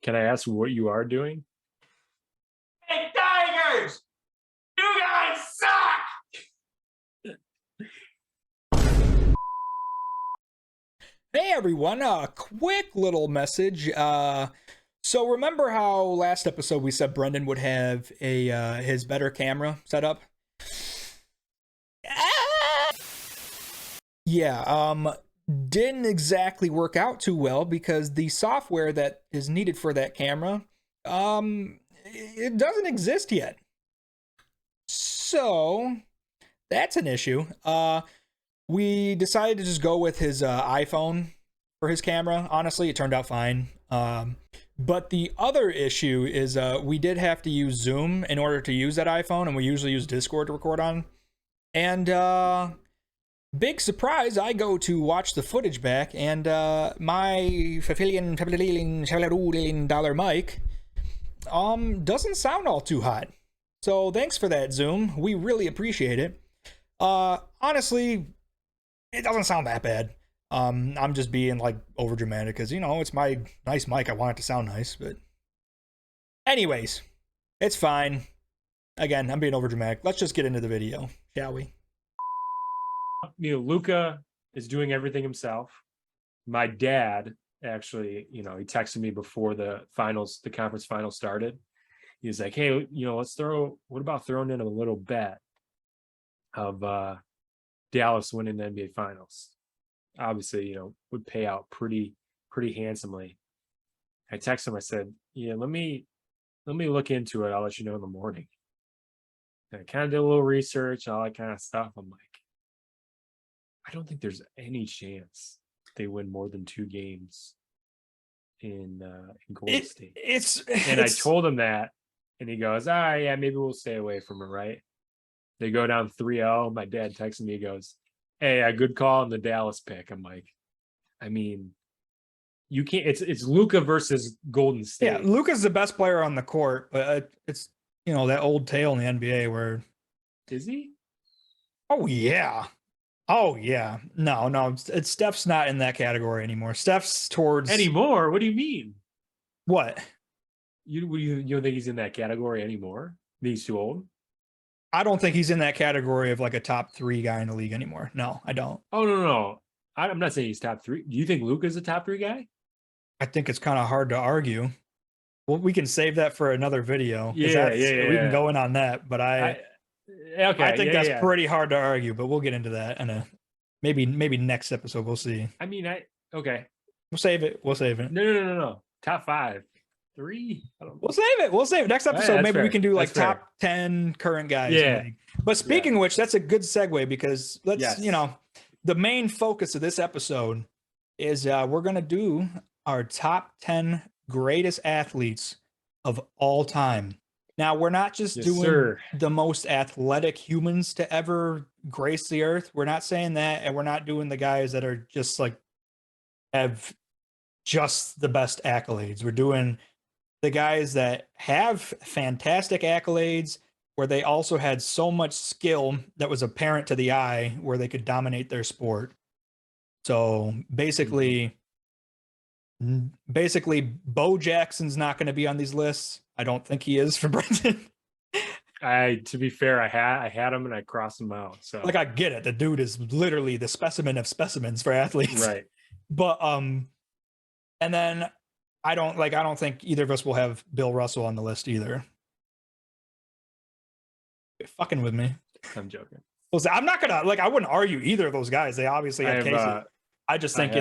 Can I ask what you are doing? Hey, Tigers! You guys suck! Hey everyone, a quick little message. So remember how last episode we said Brendan would have a his better camera set up? Yeah, didn't exactly work out too well because the software that is needed for that camera, it doesn't exist yet. So that's an issue. We decided to just go with his iPhone for his camera. Honestly, it turned out fine. But the other issue is we did have to use Zoom in order to use that iPhone, and we usually use Discord to record on. And big surprise, I go to watch the footage back, and my $50 mic doesn't sound all too hot. So thanks for that, Zoom. We really appreciate it. Honestly, it doesn't sound that bad. I'm just being like over dramatic because, you know, it's my nice mic. I want it to sound nice, but anyways, it's fine. Again, I'm being over dramatic. Let's just get into the video, shall we? You know, Luca is doing everything himself. My dad actually, you know, he texted me before the conference finals started. He was like, hey, you know, what about throwing in a little bet of Dallas winning the NBA finals? Obviously, you know, would pay out pretty handsomely. I texted him, I said, yeah, let me look into it. I'll let you know in the morning. And I kind of did a little research, all that kind of stuff. I'm like, I don't think there's any chance they win more than 2 games in Golden State. And I told him that, and he goes, yeah, maybe we'll stay away from it, right? They go down 3-0. My dad texted me, he goes, hey, a good call on the Dallas pick. I'm like, I mean, you can't, it's Luca versus Golden State. Yeah, Luca's the best player on the court, but it's, you know, that old tale in the NBA where... Is he? Oh, yeah. Oh, yeah. No, Steph's not in that category anymore. Steph's towards... Anymore? What do you mean? What? You don't think he's in that category anymore? He's too old? I don't think he's in that category of like a top 3 guy in the league anymore. No, I don't. Oh, no. I'm not saying he's top 3. Do you think Luca's a top 3 guy? I think it's kind of hard to argue. Well, we can save that for another video. Yeah. We can go in on that, but I think that's pretty hard to argue, but we'll get into that in a maybe next episode. We'll see. I mean, okay. We'll save it. No. Top 5. 3? I don't know. We'll save it. Next episode, maybe fair. we can do like That's fair. top 10 current guys. Yeah. But speaking of which, that's a good segue because you know, the main focus of this episode is we're going to do our top 10 greatest athletes of all time. Now, we're not just doing the most athletic humans to ever grace the earth. We're not saying that, and we're not doing the guys that are just like have just the best accolades. We're doing the guys that have fantastic accolades where they also had so much skill that was apparent to the eye where they could dominate their sport. So basically Bo Jackson's not going to be on these lists. I don't think he is for Brendan. To be fair, I had him and I crossed him out. So like, I get it. The dude is literally the specimen of specimens for athletes. Right. But and then I don't think either of us will have Bill Russell on the list either. You're fucking with me. I'm joking. Well, I'm not gonna I wouldn't argue either of those guys. They obviously have cases. I just think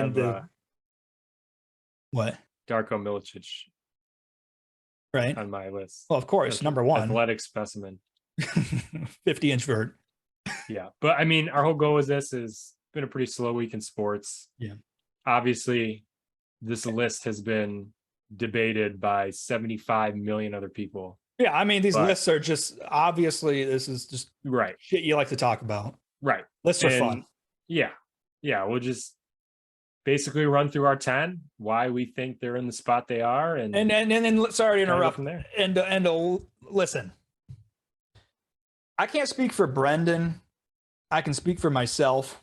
what? Darko Milicic. Right. On my list. Well, of course, number 1. Athletic specimen. 50-inch vert. Yeah. But I mean, our whole goal with this has been a pretty slow week in sports. Yeah. Obviously, this list has been debated by 75 million other people. Yeah, I mean, these lists are just obviously this is just shit you like to talk about. Right. Lists are fun. Yeah. We'll just basically run through our 10, why we think they're in the spot they are, and sorry to interrupt. From there. And listen, I can't speak for Brendan. I can speak for myself.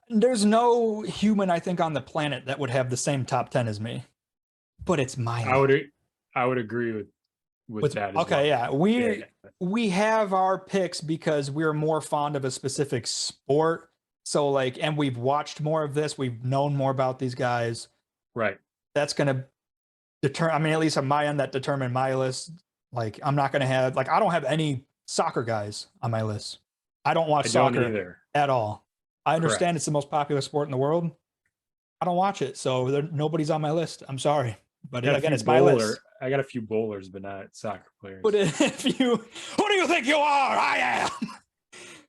There's no human, I think, on the planet that would have the same top 10 as me. but it's mine. I would agree with that as okay, well. yeah. We have our picks because we're more fond of a specific sport. So like, and we've watched more of this, we've known more about these guys. Right. That's gonna determine, I mean, at least on my end, that determined my list. Like, I'm not gonna have, like, I don't have any soccer guys on my list. I don't watch soccer either. at all. I understand Correct. it's the most popular sport in the world. I don't watch it, so nobody's on my list. I'm sorry, but again, it's my list. I got a few bowlers, but not soccer players. But if you, who do you think you are? I am.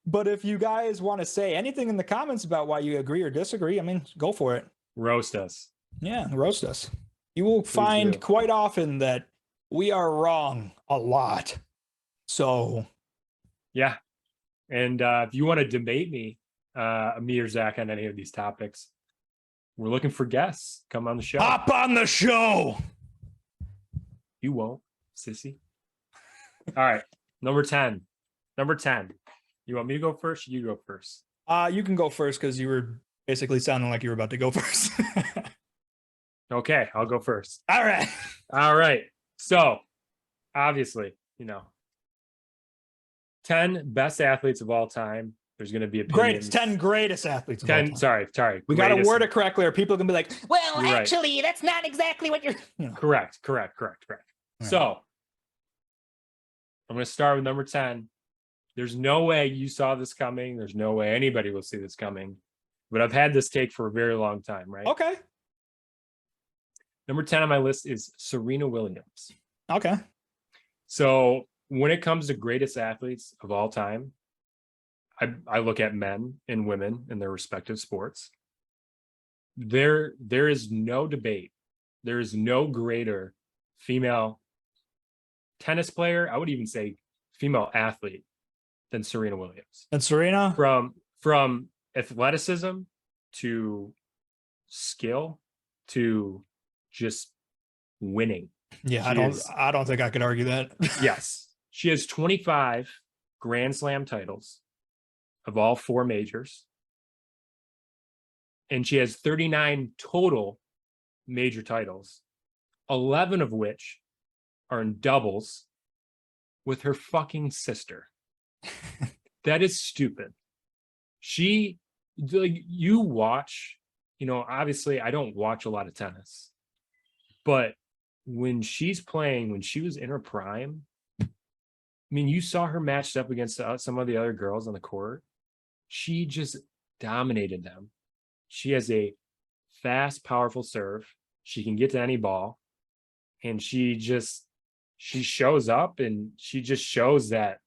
But if you guys want to say anything in the comments about why you agree or disagree, I mean, go for it. Roast us. Yeah, roast us. You will find quite often that we are wrong a lot. So, yeah. And if you want to debate me or Zach on any of these topics, we're looking for guests. Come on the show. Hop on the show. You won't, sissy. All right. Number 10. You want me to go first? You go first. You can go first because you were basically sounding like you were about to go first. Okay, I'll go first. All right. So, obviously, 10 best athletes of all time. There's going to be opinions. 10 greatest athletes of all time. Sorry. We got to word it correctly, or people can be like, well, actually, that's not exactly what you're... Correct. Right. So, I'm going to start with number 10. There's no way you saw this coming. There's no way anybody will see this coming. But I've had this take for a very long time, right? Okay. Number 10 on my list is Serena Williams. Okay. So when it comes to greatest athletes of all time, I look at men and women in their respective sports. There is no debate. There is no greater female tennis player, I would even say female athlete, than Serena Williams. And Serena? From athleticism to skill to just winning. Yeah, I don't think I could argue that. Yes. She has 25 Grand Slam titles of all four majors. And she has 39 total major titles, 11 of which are in doubles with her fucking sister. That is stupid. She, like, you watch, obviously I don't watch a lot of tennis, but when she's playing, when she was in her prime, I mean, you saw her matched up against some of the other girls on the court. She just dominated them. She has a fast, powerful serve. She can get to any ball. And she shows up and she just shows that,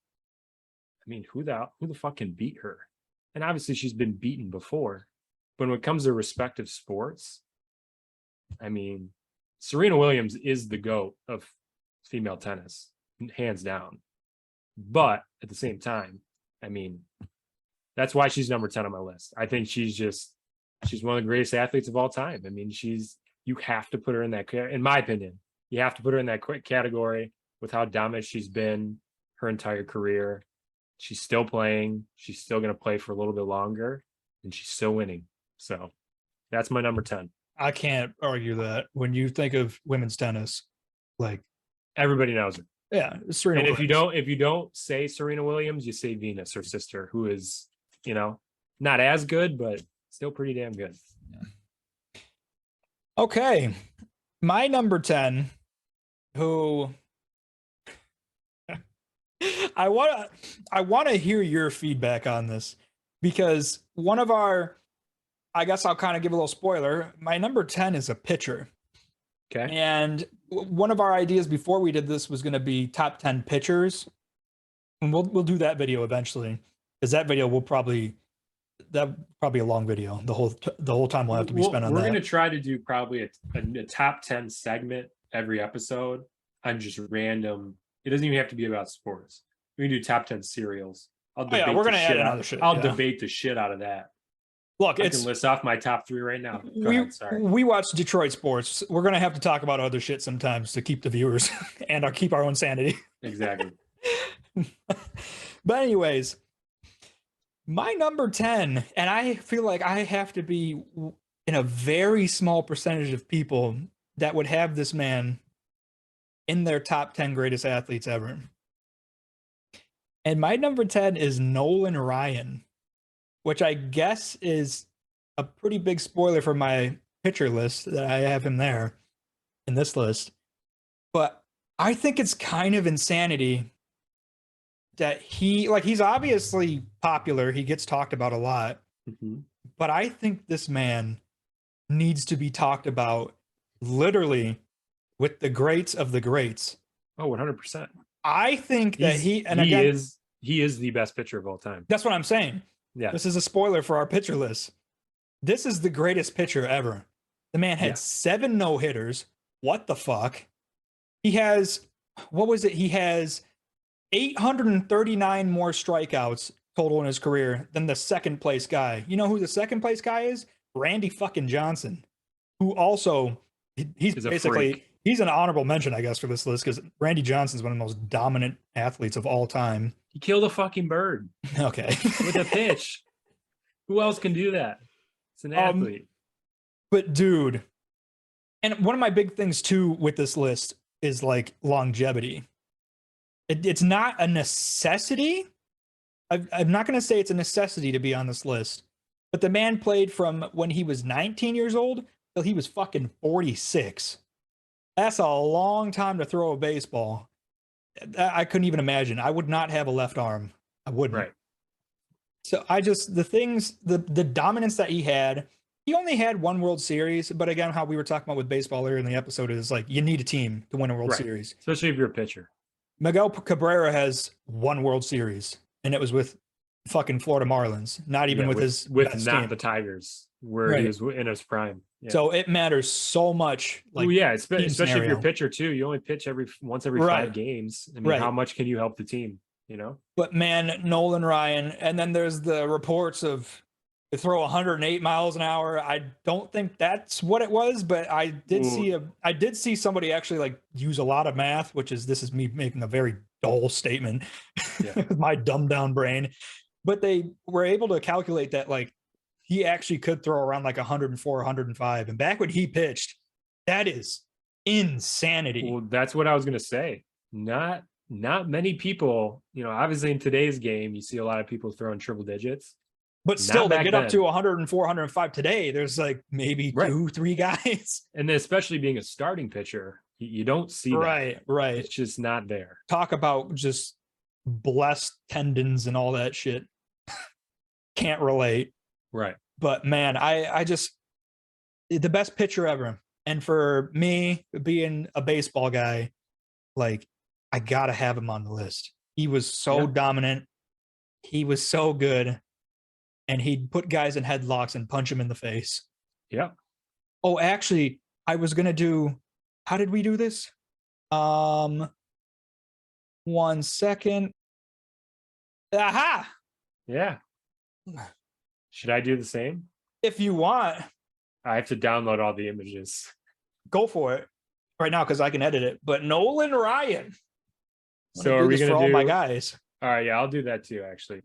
I mean, who the fuck can beat her? And obviously she's been beaten before. But when it comes to respective sports, I mean, Serena Williams is the GOAT of female tennis, hands down. But at the same time, I mean, that's why she's number 10 on my list. I think she's one of the greatest athletes of all time. I mean, you have to put her in that, in my opinion, you have to put her in that category with how dominant she's been her entire career. She's still playing. She's still going to play for a little bit longer, and she's still winning. So that's my number 10. I can't argue that. When you think of women's tennis, like, everybody knows her. Yeah, Serena. And Williams. if you don't say Serena Williams, you say Venus, her sister, who is, not as good, but still pretty damn good. Yeah. Okay. My number 10, who I want to hear your feedback on this, because I guess I'll kind of give a little spoiler. My number 10 is a pitcher. Okay. And one of our ideas before we did this was going to be top 10 pitchers. And we'll do that video eventually, because that video will probably a long video. The whole time will have to be spent on that. We're going to try to do probably a top 10 segment every episode on just random. It doesn't even have to be about sports. We can do top 10 cereals. We're going to add in other shit. I'll debate the shit out of that. Look, I can list off my top 3 right now. Go ahead, sorry. We watch Detroit sports. We're going to have to talk about other shit sometimes to keep the viewers and keep our own sanity. Exactly. But anyways, my number 10, and I feel like I have to be in a very small percentage of people that would have this man in their top 10 greatest athletes ever. And my number 10 is Nolan Ryan, which I guess is a pretty big spoiler for my pitcher list that I have him there in this list. But I think it's kind of insanity that he's obviously popular. He gets talked about a lot. Mhm. But I think this man needs to be talked about literally with the greats of the greats. Oh, 100%. I think that He is the best pitcher of all time. that's what I'm saying. Yeah. This is a spoiler for our pitcher list. This is the greatest pitcher ever. The man had 7 no-hitters. What the fuck? He has, what was it? He has 839 more strikeouts total in his career than the second place guy. You know who the second place guy is? Randy fucking Johnson, who also, he's basically, he's an honorable mention, I guess, for this list because Randy Johnson's one of the most dominant athletes of all time. He killed a fucking bird. Okay. With a pitch. Who else can do that? It's an athlete. But dude, and one of my big things too with this list is like longevity. It's not a necessity. I'm not going to say it's a necessity to be on this list, but the man played from when he was 19 years old till he was fucking 46. That's a long time to throw a baseball. I couldn't even imagine. I would not have a left arm. I wouldn't. Right. So the dominance that he had, he only had 1 World Series, but again, how we were talking about with baseball earlier in the episode is like, you need a team to win a World Series. Especially if you're a pitcher. Miguel Cabrera has 1 World Series, and it was with fucking Florida Marlins, not even with his best not team. the Tigers, where he was in his prime. Yeah. So it matters so much. Like, especially if you're a pitcher too. You only pitch once every 5 games. I mean, how much can you help the team? You know. But man, Nolan Ryan, and then there's the reports of they throw 108 miles an hour. I don't think that's what it was, but I did see somebody actually like use a lot of math, this is me making a very dull statement with my dumbed down brain. But they were able to calculate that like he actually could throw around like 104, 105. And back when he pitched, that is insanity. Well, that's what I was gonna say. Not many people, obviously in today's game, you see a lot of people throwing triple digits. But still, they get up to 104, 105 today. There's like maybe 2-3 guys. And then especially being a starting pitcher, you don't see that. Right. It's just not there. Talk about just blessed tendons and all that shit. Can't relate. Right. But man, I just, the best pitcher ever. And for me, being a baseball guy, like, I gotta have him on the list. He was so dominant. He was so good. And he'd put guys in headlocks and punch them in the face. Yeah. Oh, actually, I was gonna do. How did we do this? 1 second. Aha! Yeah. Should I do the same? If you want, I have to download all the images. Go for it right now because I can edit it. But Nolan Ryan. So are we gonna do all my guys? All right, yeah, I'll do that too. Actually.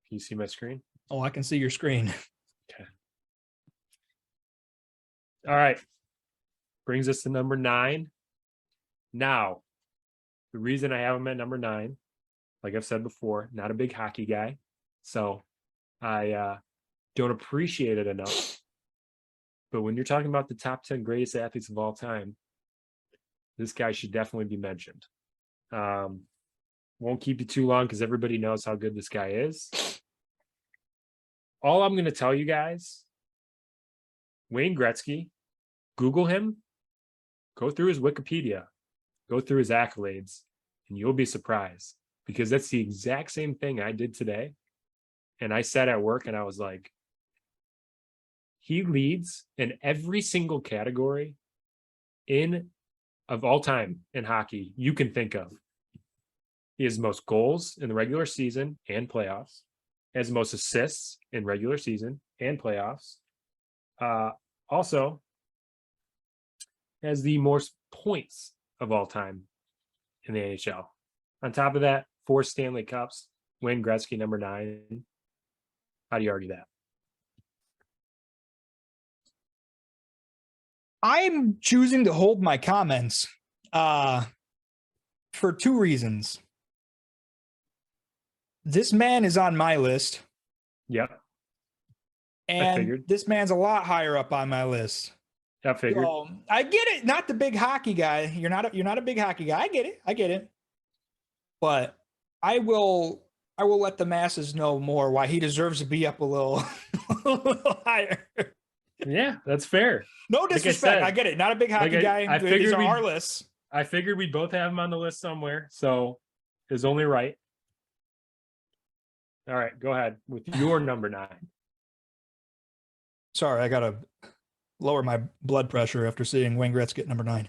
Can you see my screen? Oh, I can see your screen. Okay. All right. Brings us to number 9. Now, the reason I have him at number 9, like I've said before, not a big hockey guy. So I don't appreciate it enough. But when you're talking about the top 10 greatest athletes of all time, this guy should definitely be mentioned. Won't keep you too long because everybody knows how good this guy is. All I'm going to tell you guys, Wayne Gretzky, Google him, go through his Wikipedia, go through his accolades, and you'll be surprised because that's the exact same thing I did today. And I sat at work and I was like, he leads in every single category of all time in hockey you can think of. He has most goals in the regular season and playoffs. Has most assists in regular season and playoffs. Also has the most points of all time in the NHL. On top of that, 4 Stanley Cups. Wayne Gretzky, number 9. How do you argue that? I'm choosing to hold my comments for two reasons. This man is on my list, Yep. and figured. this man's a lot higher up on my list. I figured. So I get it. Not the big hockey guy. You're not a big hockey guy. I get it. But I will let the masses know more why he deserves to be up a little, a little higher. Yeah, that's fair. No disrespect. said, I get it. Not a big hockey guy. I These figured are our lists. I figured we'd both have him on the list somewhere, so it's only right. All right, go ahead with your number 9. Sorry, I gotta lower my blood pressure after seeing Wayne Gretzky at number 9.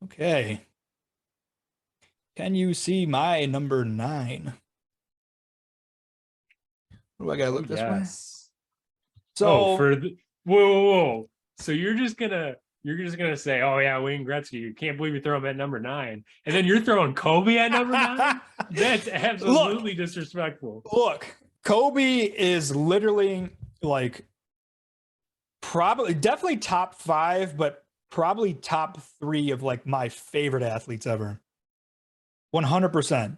Okay. Can you see my number 9? What do I gotta look this way? So for the whoa. So you're just gonna say, oh yeah, Wayne Gretzky. You can't believe you throw him at number 9, and then you're throwing Kobe at number 9. That's absolutely disrespectful. Look, Kobe is literally like definitely top 5, but probably top 3 of like my favorite athletes ever. 100%.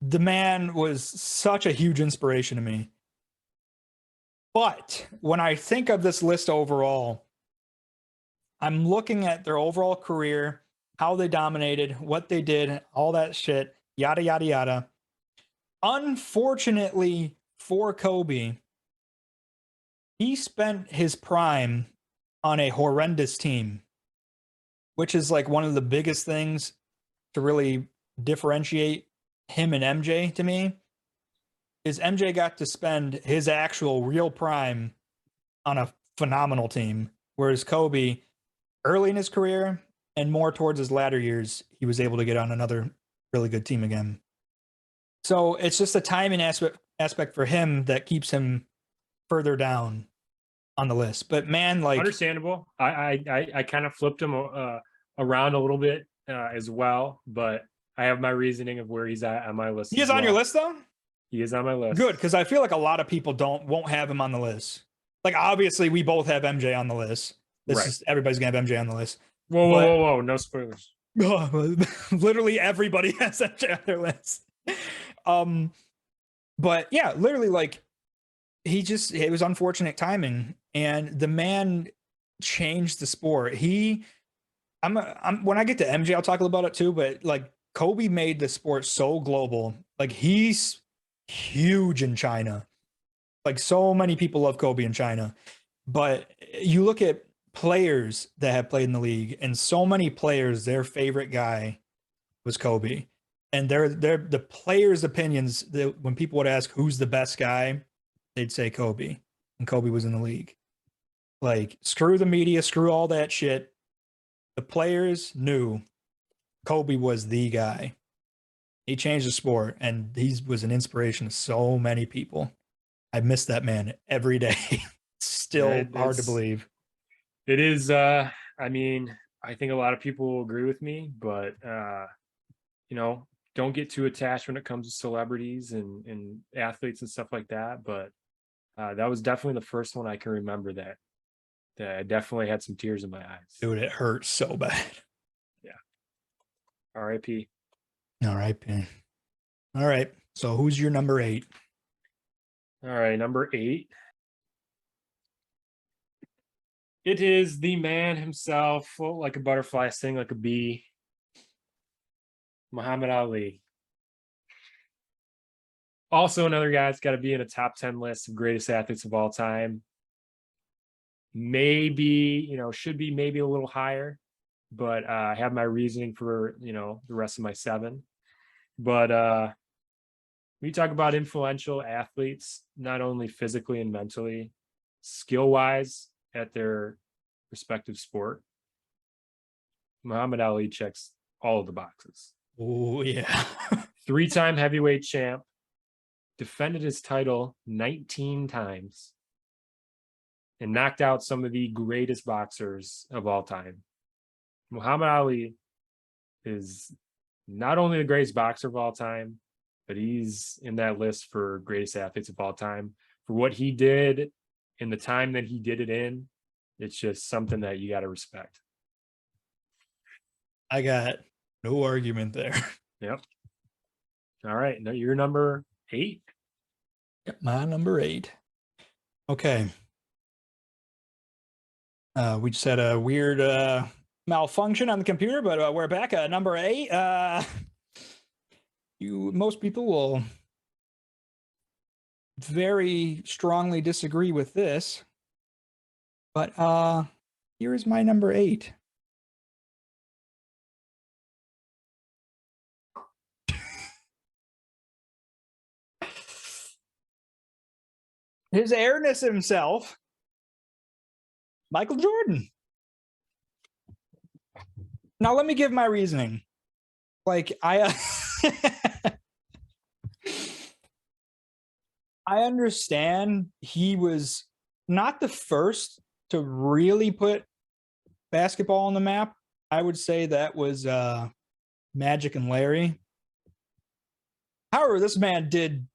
The man was such a huge inspiration to me. But when I think of this list overall, I'm looking at their overall career, how they dominated, what they did, all that shit, yada, yada, yada. Unfortunately for Kobe, he spent his prime on a horrendous team, which is like one of the biggest things to really differentiate him and MJ to me. Is MJ got to spend his actual real prime on a phenomenal team, whereas Kobe, early in his career and more towards his latter years, he was able to get on another really good team again. So it's just a timing aspect for him that keeps him further down on the list. But man, like, understandable. I kind of flipped him around a little bit as well, but I have my reasoning of where he's at on my list. He is on your list though? He is on my list. Good, because I feel like a lot of people won't have him on the list. Like, obviously, we both have MJ on the list. Everybody's gonna have MJ on the list. Whoa! No spoilers. Literally everybody has MJ on their list. But yeah, literally, like, it was unfortunate timing, and the man changed the sport. When I get to MJ, I'll talk about it too. But like, Kobe made the sport so global. Like, he's huge in China. Like, so many people love Kobe in China. But you look at players that have played in the league, and so many players, their favorite guy was Kobe. And they're the players' opinions, when people would ask who's the best guy, they'd say Kobe. And Kobe was in the league. Like, screw the media, screw all that shit. The players knew Kobe was the guy. He changed the sport, and he was an inspiration to so many people. I miss that man every day. Still hard to believe. It is. I mean, I think a lot of people will agree with me, but don't get too attached when it comes to celebrities and athletes and stuff like that. But that was definitely the first one I can remember that I definitely had some tears in my eyes. Dude, it hurts so bad. Yeah. R.I.P. R.I.P. All right. So who's your number 8? All right, number 8. It is the man himself, float like a butterfly, sting like a bee, Muhammad Ali. Also another guy that's got to be in a top 10 list of greatest athletes of all time. Maybe, should be maybe a little higher, but I have my reasoning for, the rest of my 7. But we talk about influential athletes, not only physically and mentally, skill-wise at their respective sport. Muhammad Ali checks all of the boxes. Oh, yeah. 3-time heavyweight champ, defended his title 19 times, and knocked out some of the greatest boxers of all time. Muhammad Ali is not only the greatest boxer of all time, but he's in that list for greatest athletes of all time for what he did in the time that he did it in, it's just something that you got to respect. I got no argument there. Yep. All right. No, you're number 8. Yep, my number 8. Okay. We just had a weird malfunction on the computer, but we're back at number 8. Most people will very strongly disagree with this, but here is my number 8. His airness himself, Michael Jordan. Now let me give my reasoning. Like I understand he was not the first to really put basketball on the map. I would say that was Magic and Larry. However, this man did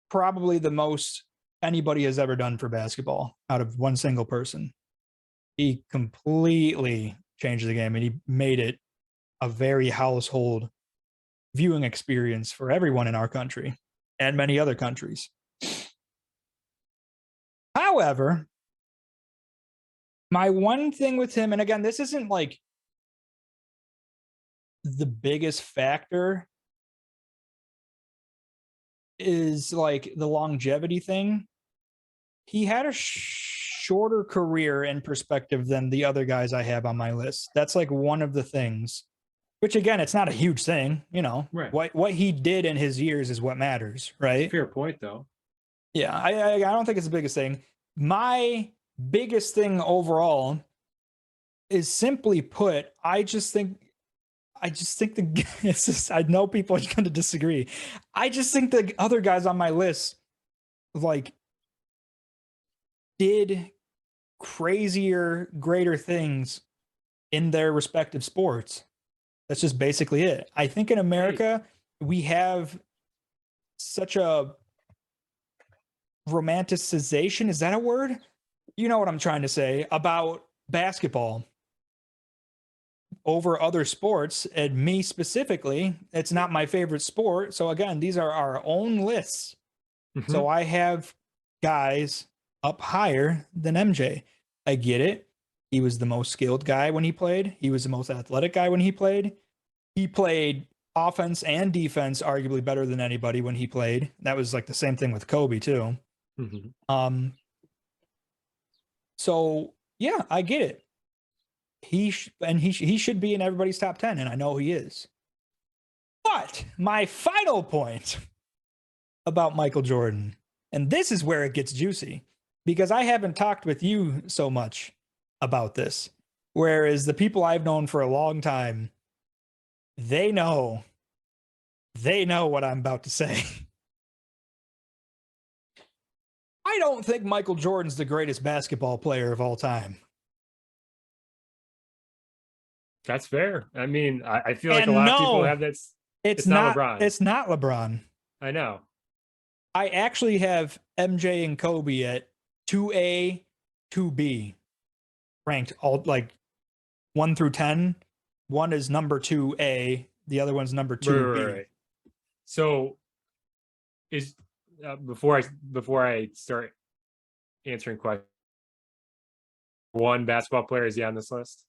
probably the most anybody has ever done for basketball out of one single person. He completely changed the game, and he made it a very household viewing experience for everyone in our country and many other countries. However, my one thing with him, and again, this isn't like the biggest factor, is like the longevity thing. He had a shorter career in perspective than the other guys I have on my list. That's like one of the things, which again, it's not a huge thing, you know. Right. What he did in his years is what matters, right? Fair point, though. Yeah, I don't think it's the biggest thing. My biggest thing overall is simply put, I just think it's just, I know people are going to disagree. I just think the other guys on my list like did crazier, greater things in their respective sports. That's just basically it. I think in America, we have such a romanticization. Is that a word? You know what I'm trying to say about basketball over other sports, and me specifically. It's not my favorite sport. So again, these are our own lists. Mhm. So I have guys up higher than MJ. I get it. He was the most skilled guy when he played. He was the most athletic guy when he played. He played offense and defense arguably better than anybody when he played. That was like the same thing with Kobe too. Mhm. So yeah, I get it. He should be in everybody's top 10, and I know he is. But my final point about Michael Jordan, and this is where it gets juicy, because I haven't talked with you so much about this, whereas the people I've known for a long time, they know what I'm about to say. I don't think Michael Jordan's the greatest basketball player of all time. That's fair. I mean, I feel like And a lot of people no, have that. It's not not LeBron. It's not LeBron. I know. I actually have MJ and Kobe at 2A, 2B ranked, all like 1 through 10. One is number 2A, the other one's number 2B. Right. So is before I start answering questions, one basketball player, is he on this list?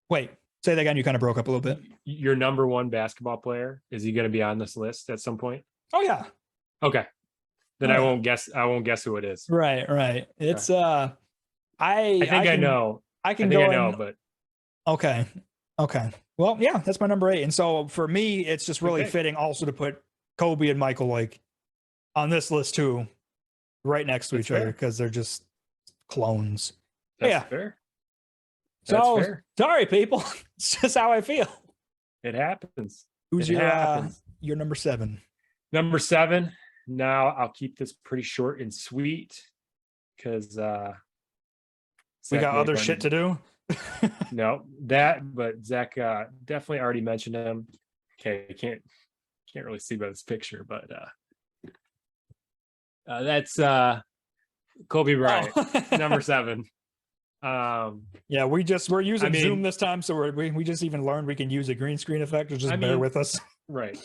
Wait, say that again. You kind of broke up a little bit. Your number one basketball player, is he going to be on this list at some point? Oh yeah. Okay. Then Oh, I yeah. won't guess who it is. Right. It's I think I know. I can I think go I know, in, but Okay. Well, yeah, that's my number 8. And so for me, it's just really Okay. fitting also to put Kobe and Michael like on this list too, right next to That's each other, fair. because they're just clones. that's Yeah. fair. So That's fair. sorry, people. It's just how I feel. It happens. Who's It your happens. your number 7? Number 7. Now I'll keep this pretty short and sweet because We got other shit to do. No, but Zach definitely already mentioned him. Okay, can't really see by this picture, but that's Kobe Bryant, Oh. number 7. Yeah, we're using mean- Zoom this time, so we just even learned we can use a green screen effect. So just bear with us. Right.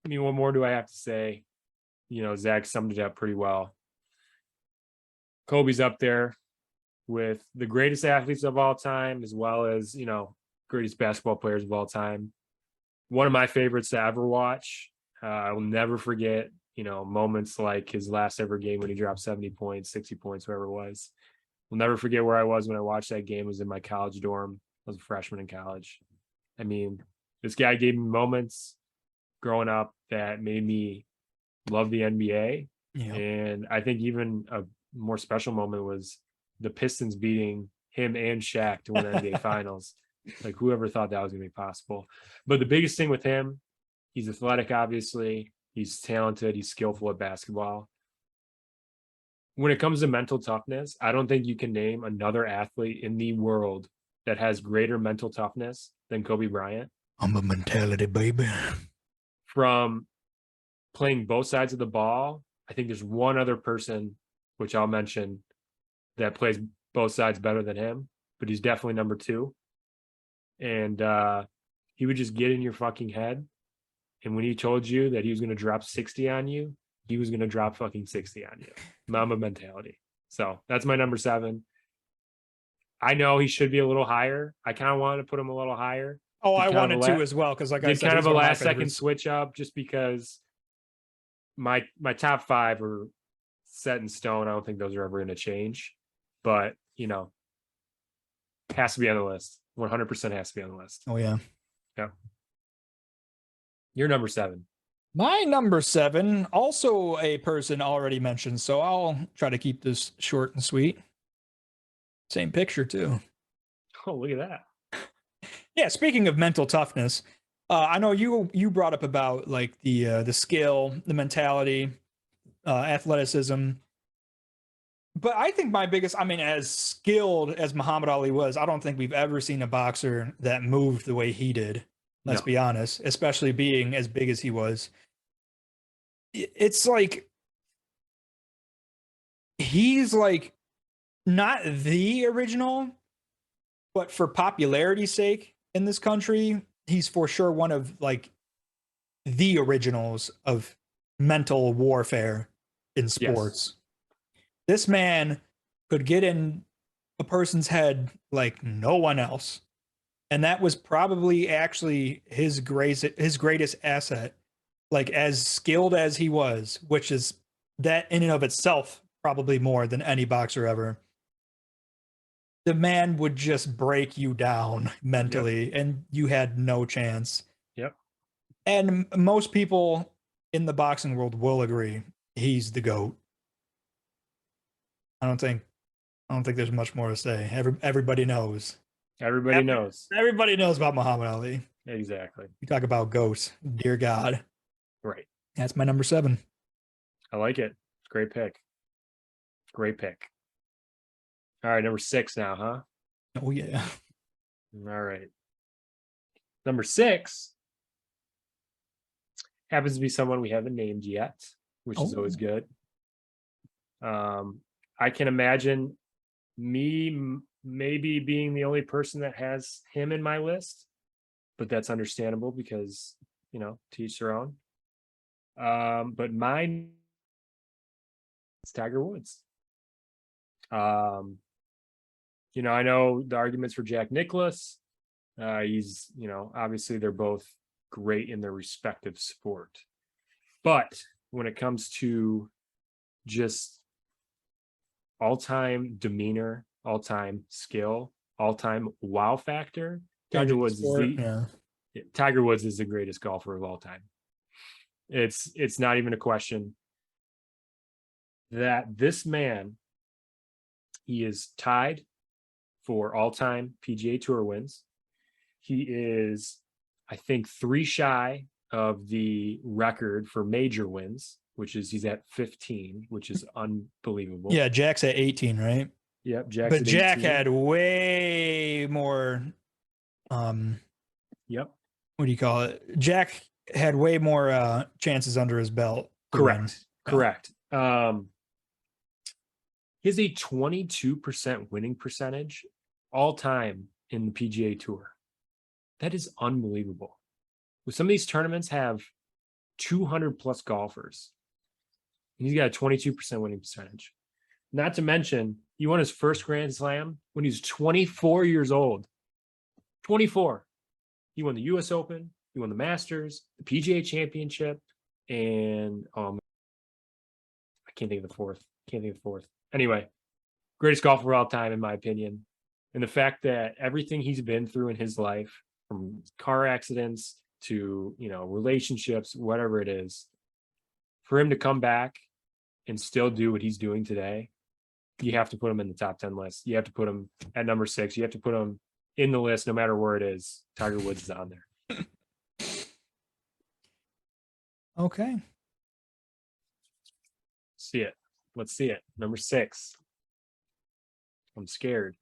I mean, what more do I have to say? Zach summed it up pretty well. Kobe's up there with the greatest athletes of all time, as well as, greatest basketball players of all time. One of my favorites to ever watch. I will never forget, moments like his last ever game when he dropped 70 points, 60 points, whatever it was. We'll never forget where I was when I watched that game. It was in my college dorm. I was a freshman in college. I mean, this guy gave me moments growing up that made me love the NBA. Yeah. And I think even a more special moment was the Pistons beating him and Shaq to win NBA Finals. Like, whoever thought that was going to be possible? But the biggest thing with him, he's athletic, obviously. He's talented. He's skillful at basketball. When it comes to mental toughness, I don't think you can name another athlete in the world that has greater mental toughness than Kobe Bryant. I'm a mentality baby. From playing both sides of the ball, I think there's one other person, which I'll mention, that plays both sides better than him, but he's definitely number 2. And he would just get in your fucking head. And when he told you that he was going to drop 60 on you, he was going to drop fucking 60 on you. Mamba mentality. So that's my number 7. I know he should be a little higher. I kind of wanted to put him a little higher. Oh, I wanted to as well, because like I did said, kind of he's a one my last second favorites. switch up, just because my top 5 are set in stone. I don't think those are ever going to change. But, has to be on the list. 100% has to be on the list. Oh, yeah. Yeah. You're number 7. My number 7, also a person already mentioned, so I'll try to keep this short and sweet. Same picture, too. Oh, look at that. Yeah, speaking of mental toughness, I know you brought up about like the skill, the mentality, athleticism. But I think my biggest, as skilled as Muhammad Ali was, I don't think we've ever seen a boxer that moved the way he did. Let's be honest, especially being as big as he was. It's like he's like not the original, but for popularity's sake in this country, he's for sure one of like the originals of mental warfare in sports. Yes. This man could get in a person's head like no one else. And that was probably actually his greatest asset. Like, as skilled as he was, which is that in and of itself, probably more than any boxer ever. The man would just break you down mentally, and you had no chance. Yep. And most people in the boxing world will agree he's the GOAT. I don't think there's much more to say. Everybody knows. Everybody knows. Everybody knows about Muhammad Ali. Exactly. You talk about GOATs, dear God. Right. That's my number 7. I like it. Great pick. Great pick. All right, number 6 now, huh? Oh, yeah. All right. Number 6 happens to be someone we haven't named yet, which is always good. I can imagine me maybe being the only person that has him in my list, but that's understandable because, to each their own. But mine is Tiger Woods. I know the arguments for Jack Nicklaus. He's, obviously they're both great in their respective sport. But when it comes to just all-time demeanor, all-time skill, all-time wow factor, Tiger Woods is the greatest golfer of all time. It's not even a question that this man, he is tied for all-time PGA Tour wins. He is, I think, 3 shy of the record for major wins, which is he's at 15, which is unbelievable. Yeah, Jack's at 18, right? Yep, Jack's but at Jack 18. had way more. Yep. What do you call it? Jack had way more chances under his belt. Correct. He has a 22% winning percentage all time in the PGA Tour. That is unbelievable. With some of these tournaments have 200 plus golfers. And he's got a 22% winning percentage. Not to mention, he won his first Grand Slam when he was 24 years old. 24. He won the US Open, he won the Masters, the PGA Championship, and I can't think of the fourth. Anyway, greatest golfer of all time, in my opinion. And the fact that everything he's been through in his life, from car accidents to, relationships, whatever it is, for him to come back and still do what he's doing today, you have to put him in the top 10 list. You have to put him at number 6. You have to put him in the list no matter where it is. Tiger Woods is on there. Okay. See it. Let's see it. Number 6. I'm scared.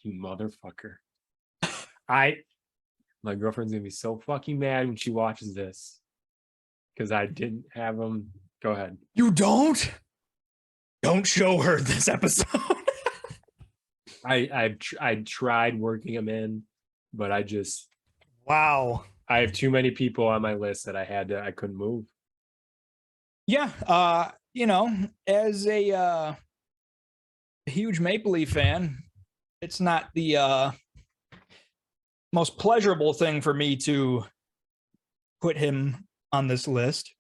You motherfucker. My girlfriend's gonna be so fucking mad when she watches this because I didn't have him. Go ahead. You don't? Don't show her this episode. I tried working him in, but Wow. I have too many people on my list that I couldn't move. Yeah. As a huge Maple Leaf fan, it's not the most pleasurable thing for me to put him on this list.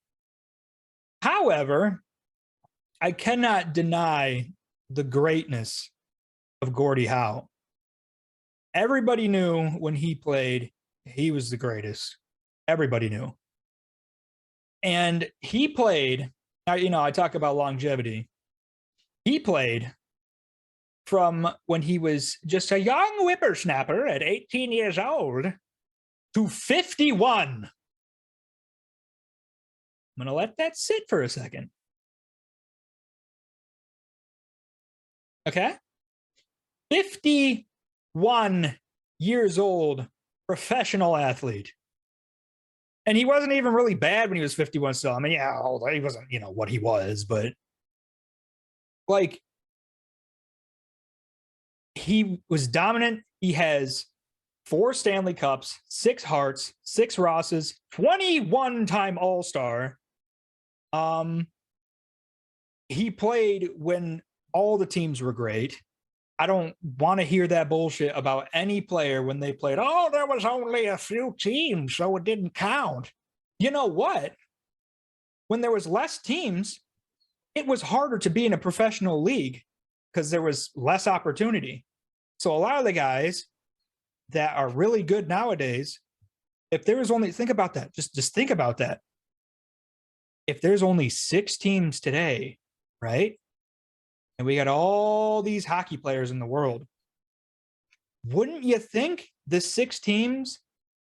However, I cannot deny the greatness of Gordie Howe. Everybody knew when he played, he was the greatest. Everybody knew. And he played, I talk about longevity. He played from when he was just a young whippersnapper at 18 years old to 51. I'm going to let that sit for a second. Okay? 51 years old, professional athlete. And he wasn't even really bad when he was 51 still. I mean, yeah, he wasn't, what he was, but he was dominant. He has 4 Stanley Cups, 6 Hearts, 6 Rosses, 21-time All-Star. He played when all the teams were great. I don't want to hear that bullshit about any player when they played. Oh, there was only a few teams, so it didn't count. You know what? When there was less teams, it was harder to be in a professional league because there was less opportunity. So a lot of the guys that are really good nowadays, if there was only, think about that. Just think about that. If there's only 6 teams today, right? And we got all these hockey players in the world. Wouldn't you think the 6 teams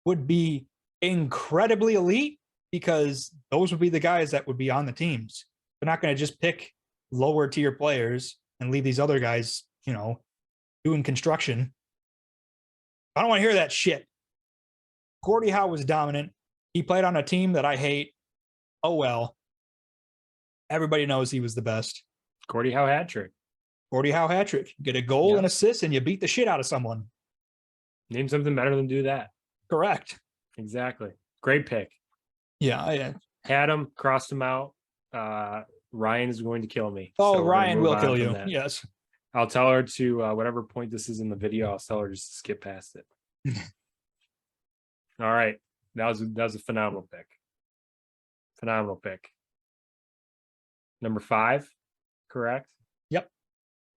would be incredibly elite? Because those would be the guys that would be on the teams. They're not going to just pick lower tier players and leave these other guys, doing construction. I don't want to hear that shit. Gordie Howe was dominant. He played on a team that I hate. Oh, well. Everybody knows he was the best. Gordie Howe hat trick. Gordie Howe hat trick. Get a goal and assist, and you beat the shit out of someone. Name something better than do that. Correct. Exactly. Great pick. Yeah. Had him, crossed him out. Ryan is going to kill me. Oh, so Ryan will kill you. Yes. I'll tell her to whatever point this is in the video. I'll tell her just to skip past it. All right, that was a phenomenal pick. Phenomenal pick. Number 5, correct? Yep.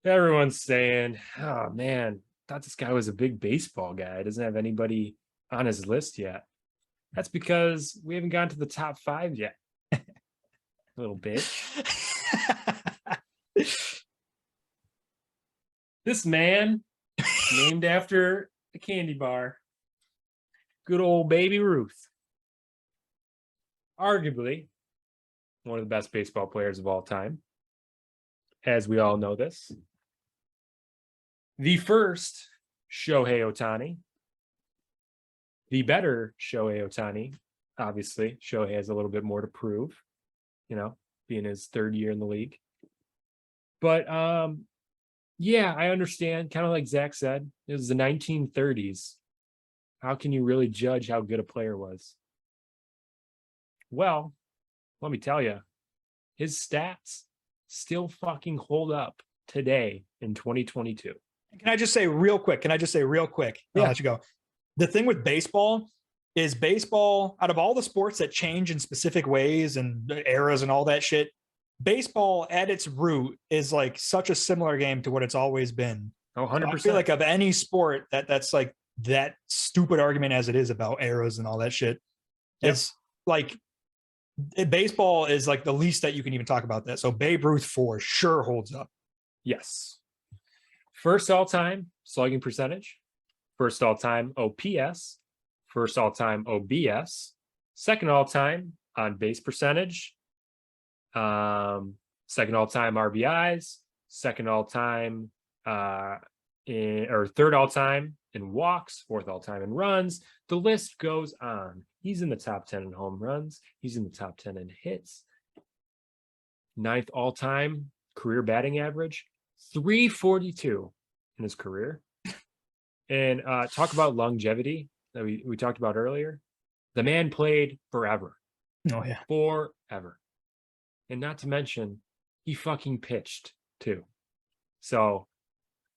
Everyone's saying, "Oh man, thought this guy was a big baseball guy. Doesn't have anybody on his list yet." That's because we haven't gotten to the top 5 yet. Little bitch. This man, named after a candy bar, good old Baby Ruth. Arguably one of the best baseball players of all time, as we all know this. The first Shohei Ohtani. The better Shohei Ohtani. Obviously, Shohei has a little bit more to prove, being his 3rd year in the league. But yeah, I understand. Kind of like Zach said, it was the 1930s. How can you really judge how good a player was? Well, let me tell you, his stats still fucking hold up today in 2022. Can I just say real quick? I'll let you go. The thing with baseball is baseball, out of all the sports that change in specific ways and eras and all that shit, baseball at its root is like such a similar game to what it's always been. Oh, 100%. So I feel like of any sport that's like that stupid argument as it is about eras and all that shit, it's like baseball is like the least that you can even talk about that. So Babe Ruth for sure holds up. Yes. First all-time slugging percentage, first all-time OPS, first all-time OBS, second all-time on base percentage, second all-time RBIs, second all-time third all-time in walks, fourth all-time in runs. The list goes on. He's in the top 10 in home runs. He's in the top 10 in hits. Ninth all-time career batting average, 342 in his career. And talk about longevity that we talked about earlier. The man played forever. Oh, yeah. Forever. And not to mention, he fucking pitched too. So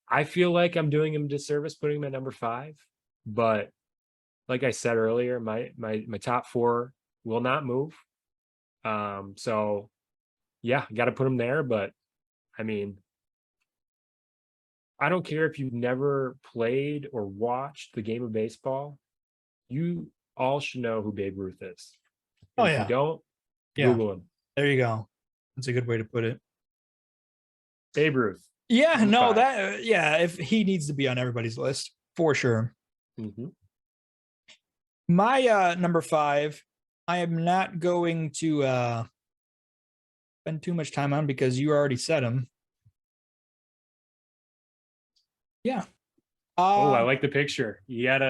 I feel like I'm doing him a disservice putting him at number 5. But like I said earlier, my top 4 will not move. So yeah, got to put him there. But I mean, I don't care if you've never played or watched the game of baseball. You all should know who Babe Ruth is. And if you don't, Google him. There you go. That's a good way to put it. Babe Ruth. Yeah, no, if he needs to be on everybody's list for sure. Mm-hmm. My number 5, I am not going to spend too much time on because you already said him. Yeah. I like the picture. You got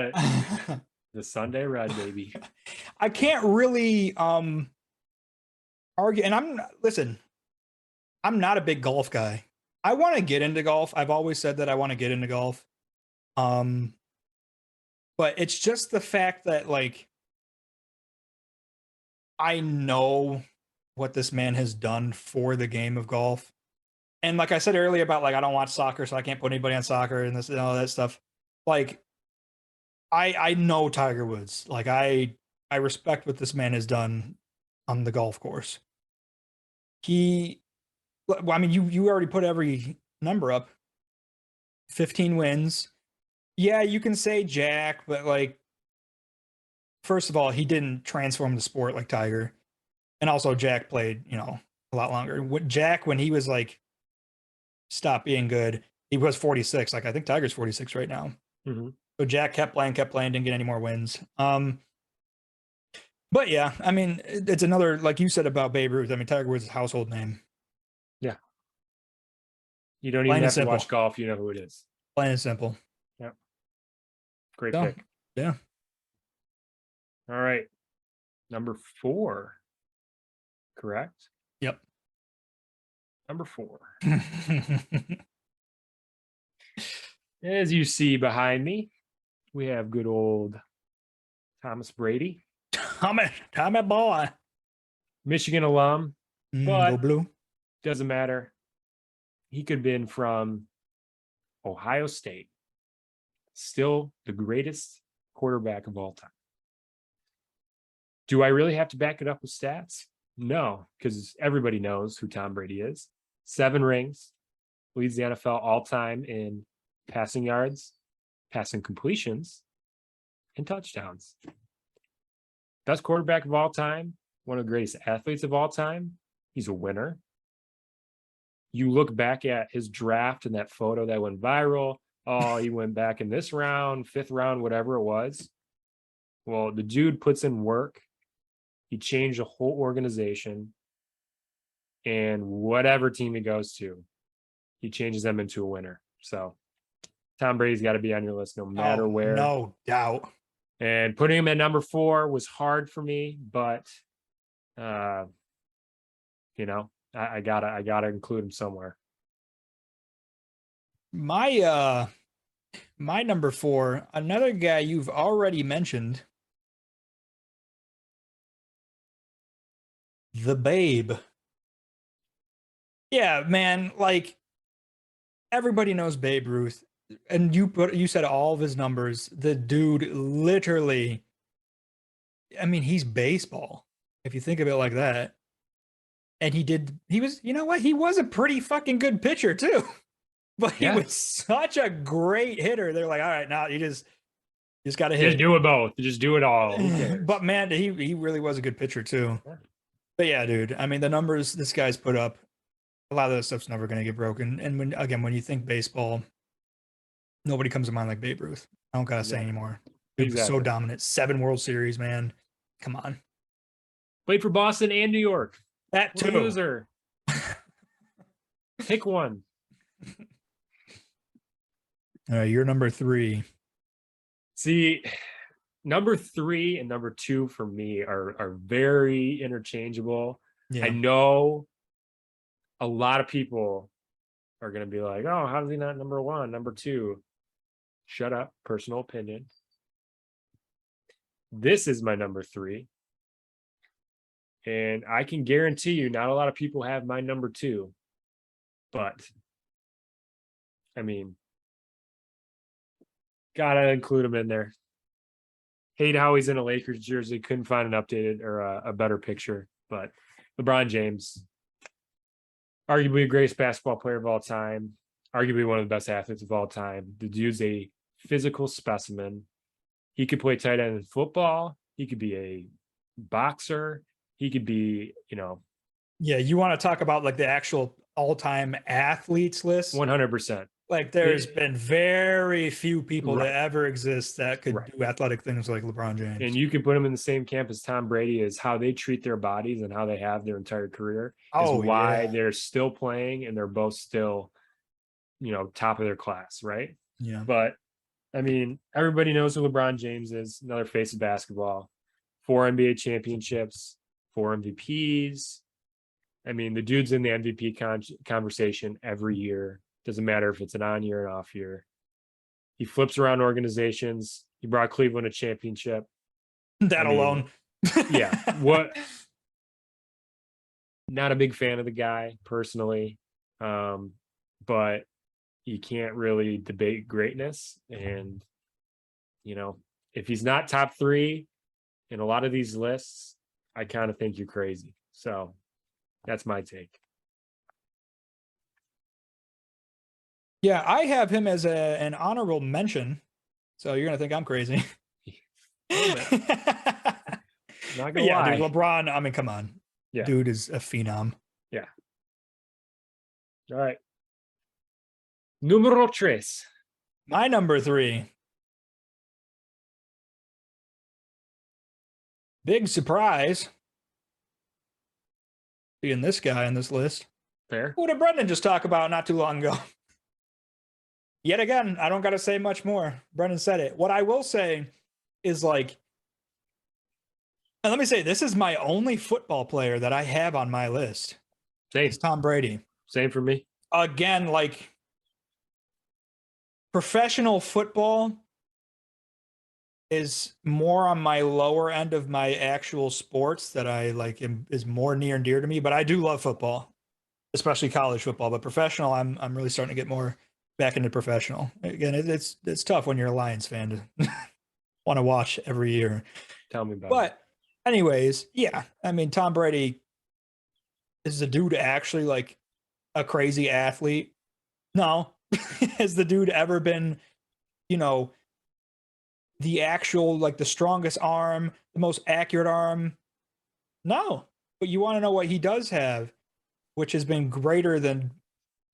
the Sunday red, baby. I can't really argue, and I'm not a big golf guy. I want to get into golf. I've always said that I want to get into golf. But it's just the fact that like I know what this man has done for the game of golf. And like I said earlier about like I don't watch soccer, so I can't put anybody on soccer and this and all that stuff. Like I know Tiger Woods. Like I respect what this man has done on the golf course. I mean, you already put every number up. 15 wins. Yeah, you can say Jack, but like, first of all, he didn't transform the sport like Tiger. And also Jack played, a lot longer. Jack, when he was like, stopped being good, he was 46. Like, I think Tiger's 46 right now. Mm-hmm. So Jack kept playing, didn't get any more wins. But yeah, I mean, it's another, like you said about Babe Ruth. I mean, Tiger Woods is a household name. Yeah. You don't even have to watch golf. You know who it is. Plain and simple. Yeah. Great pick. Yeah. All right. Number 4. Correct? Yep. Number 4. As you see behind me, we have good old Thomas Brady. Tommy boy. Michigan alum, but go blue. Doesn't matter. He could have been from Ohio State. Still the greatest quarterback of all time. Do I really have to back it up with stats? No, because everybody knows who Tom Brady is. 7 rings, leads the NFL all time in passing yards, passing completions, and touchdowns. Best quarterback of all time, one of the greatest athletes of all time. He's a winner. You look back at his draft and that photo that went viral. Oh, he went back in this round, 5th round, whatever it was. Well, the dude puts in work. He changed the whole organization. And whatever team he goes to, he changes them into a winner. So Tom Brady's got to be on your list no matter where. No doubt. And putting him at number 4 was hard for me, but I gotta include him somewhere. My number 4, another guy you've already mentioned, the Babe. Yeah, man, like everybody knows Babe Ruth, and you said all of his numbers. The dude literally, I mean, he's baseball if you think of it like that. And he was, you know what? He was a pretty fucking good pitcher too. But he Yeah. was such a great hitter. They're like, all right, now you just got to hit. Just do it both. Just do it all. Who cares? But man, he really was a good pitcher too. Yeah. But yeah, dude. I mean, the numbers this guy's put up, a lot of that stuff's never going to get broken. And when you think baseball, nobody comes to mind like Babe Ruth. I don't gotta say anymore. Dude was so dominant. 7 World Series, man. Come on. Played for Boston and New York. That What a too. loser. Pick one. All right, you're number 3. See, number 3 and number 2 for me are very interchangeable. Yeah. I know a lot of people are going to be like, oh, how is he not number 1, number 2? Shut up. Personal opinion. This is my number 3. And I can guarantee you not a lot of people have my number 2. But, I mean, gotta include him in there. Hate how he's in a Lakers jersey. Couldn't find an updated or a better picture. But LeBron James, arguably the greatest basketball player of all time, arguably one of the best athletes of all time. The dude's a physical specimen. He could play tight end in football. He could be a boxer. He could be, Yeah, you want to talk about like the actual all-time athletes list? 100%. Like there's been very few people that ever exist that could do athletic things like LeBron James. And you can put him in the same camp as Tom Brady. Is how they treat their bodies and how they have their entire career is why they're still playing and they're both still, top of their class, right? Yeah. But I mean, everybody knows who LeBron James is, another face of basketball. 4 NBA championships, 4 MVPs. I mean, the dude's in the MVP conversation every year. Doesn't matter if it's an on year or an off year. He flips around organizations. He brought Cleveland a championship. Alone. Yeah. What? Not a big fan of the guy personally. But you can't really debate greatness. And, if he's not top 3 in a lot of these lists, I kind of think you're crazy. So that's my take. Yeah, I have him as an honorable mention. So you're gonna think I'm crazy. Not gonna lie. dude, LeBron. I mean, come on. Yeah. Dude is a phenom. Yeah. All right. Numero 3. My number 3. Big surprise. Being this guy on this list. Fair. Who did Brendan just talk about not too long ago? Yet again, I don't got to say much more. Brendan said it. What I will say is and let me say, this is my only football player that I have on my list. Same. It's Tom Brady. Same for me. Again, professional football is more on my lower end of my actual sports that I is more near and dear to me. But I do love football, especially college football. But professional, I'm really starting to get more back into professional. Again, it's tough when you're a Lions fan to want to watch every year. Tell me about it. But anyways, yeah. I mean, Tom Brady is the dude actually a crazy athlete? No. Has the dude ever been, the actual, the strongest arm, the most accurate arm? No. But you want to know what he does have, which has been greater than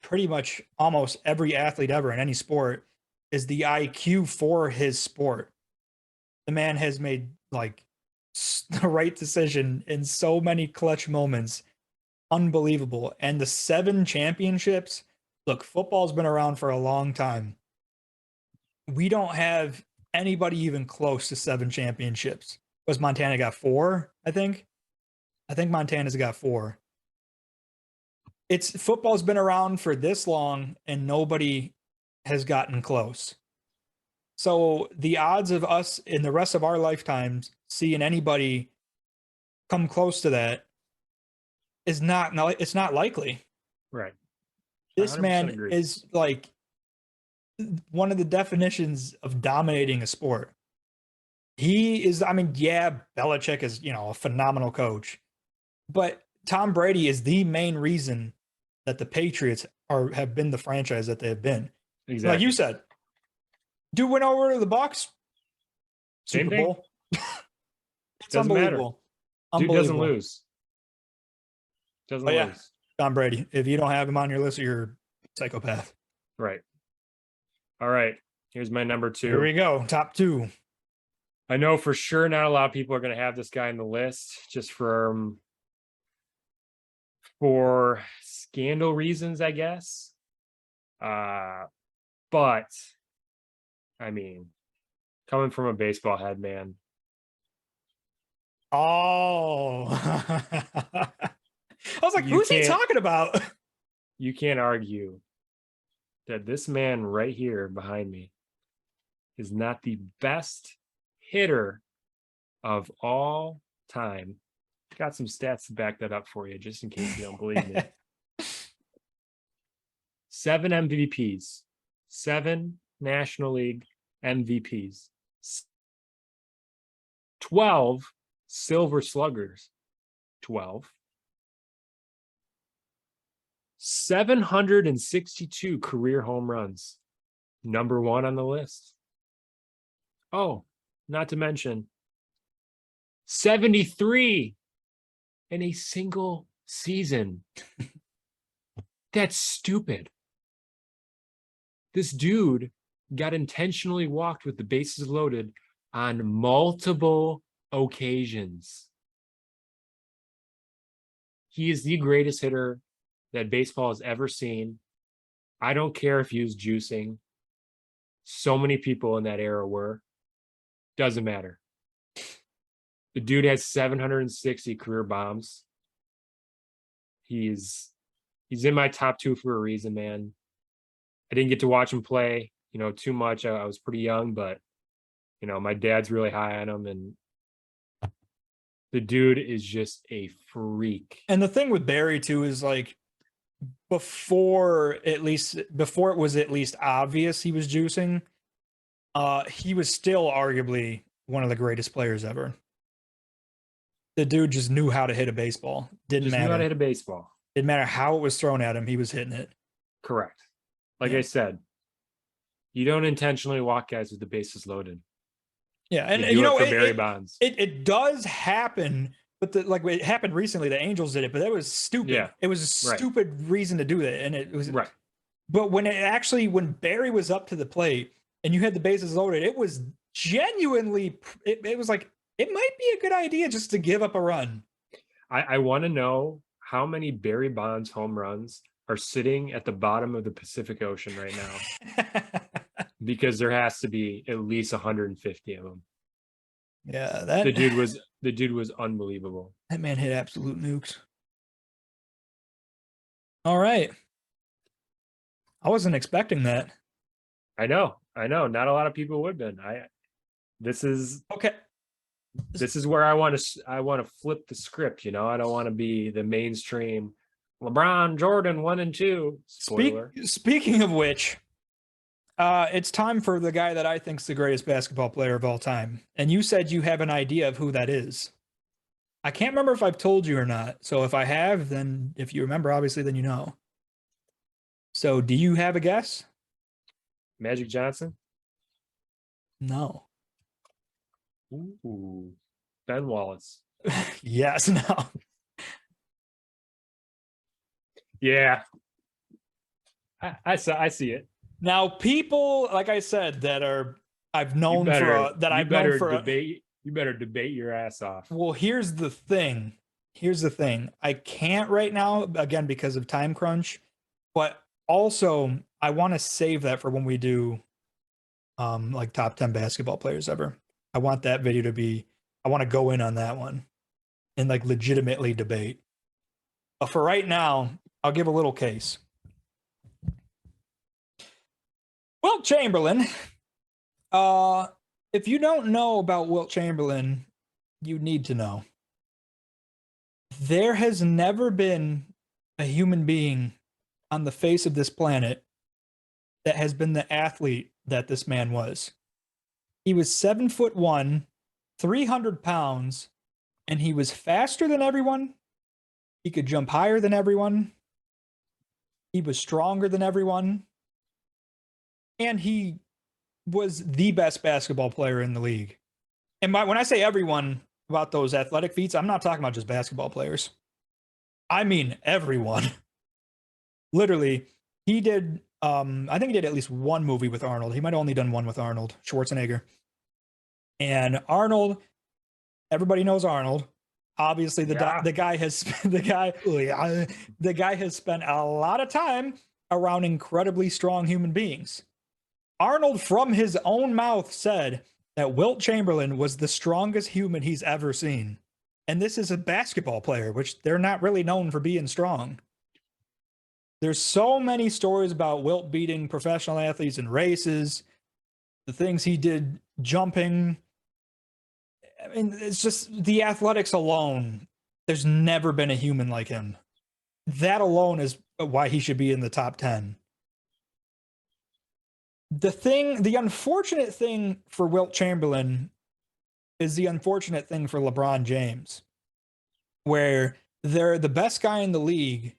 pretty much almost every athlete ever in any sport, is the IQ for his sport. The man has made the right decision in so many clutch moments. Unbelievable. And the 7 championships, look, football's been around for a long time. We don't have anybody even close to 7 championships. Was Montana got 4, I think? I think Montana's got 4. Football's been around for this long and nobody has gotten close. So the odds of us in the rest of our lifetimes seeing anybody come close to that is not, no, it's not likely. Right. This 100% man agree. is like one of the definitions of dominating a sport. He is, I mean, yeah, Belichick is, a phenomenal coach, but Tom Brady is the main reason that the Patriots have been the franchise that they have been. Exactly. Like you said, dude went over to the Bucs. Same Super thing. Bowl. It's Doesn't matter. unbelievable. Dude doesn't Unbelievable. lose. Doesn't But yeah, lose. Tom Brady. If you don't have him on your list, you're a psychopath. Right. All right. Here's my number 2. Here we go. Top 2. I know for sure not a lot of people are going to have this guy in the list just for scandal reasons, I guess. But I mean, coming from a baseball head, man. Oh. I was like, You who's he can't- talking about? You can't argue that this man right here behind me is not the best hitter of all time. Got some stats to back that up for you, just in case you don't believe me. 7 MVPs, 7 National League MVPs, 12 Silver Sluggers, 12, 762 career home runs, number 1 on the list. Oh, not to mention 73 in a single season. That's stupid. This dude got intentionally walked with the bases loaded on multiple occasions. He is the greatest hitter that baseball has ever seen. I don't care if he was juicing. So many people in that era were. Doesn't matter. The dude has 760 career bombs. He's in my top 2 for a reason, man. I didn't get to watch him play, too much. I was pretty young, but my dad's really high on him, and the dude is just a freak. And the thing with Barry too is like before it was at least obvious he was juicing, he was still arguably one of the greatest players ever. The dude just knew how to hit a baseball. Didn't Just matter. knew how to hit a baseball. Didn't matter how it was thrown at him, he was hitting it. Correct. Like Yeah. I said, you don't intentionally walk guys with the bases loaded. Yeah, and You do it for Barry Bonds. It does happen, but it happened recently. The Angels did it, but that was stupid. Yeah. It was a stupid reason to do that, and it was Right. But when Barry was up to the plate and you had the bases loaded, it was genuinely. It was like it might be a good idea just to give up a run. I want to know how many Barry Bonds home runs are sitting at the bottom of the Pacific Ocean right now, because there has to be at least 150 of them. Yeah, The dude was unbelievable. that man hit absolute nukes. All right. I wasn't expecting that. I know. Not a lot of people would have been. This is Okay. where I want to flip the script. I don't want to be the mainstream LeBron, Jordan 1 and 2. Spoiler. Speaking of which, it's time for the guy that I think is the greatest basketball player of all time. And you said you have an idea of who that is. I can't remember if I've told you or not. So if I have, then if you remember, obviously, then you know. So do you have a guess? Magic Johnson. No. Ooh, Ben Wallace. Yes, no. Yeah, I see it. Now, people, like I said, that are I've known debate. You better debate your ass off. Well, here's the thing. I can't right now, again, because of time crunch, but also I want to save that for when we do like top 10 basketball players ever. I want that video I want to go in on that one and like legitimately debate. But for right now, I'll give a little case. Wilt Chamberlain. If you don't know about Wilt Chamberlain, you need to know. There has never been a human being on the face of this planet that has been the athlete that this man was. He was 7'1", 300 pounds, and he was faster than everyone. He could jump higher than everyone. He was stronger than everyone. And he was the best basketball player in the league. And when I say everyone about those athletic feats, I'm not talking about just basketball players. I mean everyone. Literally, he did, I think he did at least one movie with Arnold. He might have only done one with Arnold Schwarzenegger. And Arnold, everybody knows Arnold. Obviously, the guy has spent a lot of time around incredibly strong human beings. Arnold, from his own mouth, said that Wilt Chamberlain was the strongest human he's ever seen. And this is a basketball player, which they're not really known for being strong. There's so many stories about Wilt beating professional athletes in races, the things he did jumping. I mean, it's just the athletics alone. There's never been a human like him. That alone is why he should be in the top 10. The unfortunate thing for Wilt Chamberlain is the unfortunate thing for LeBron James, where they're the best guy in the league,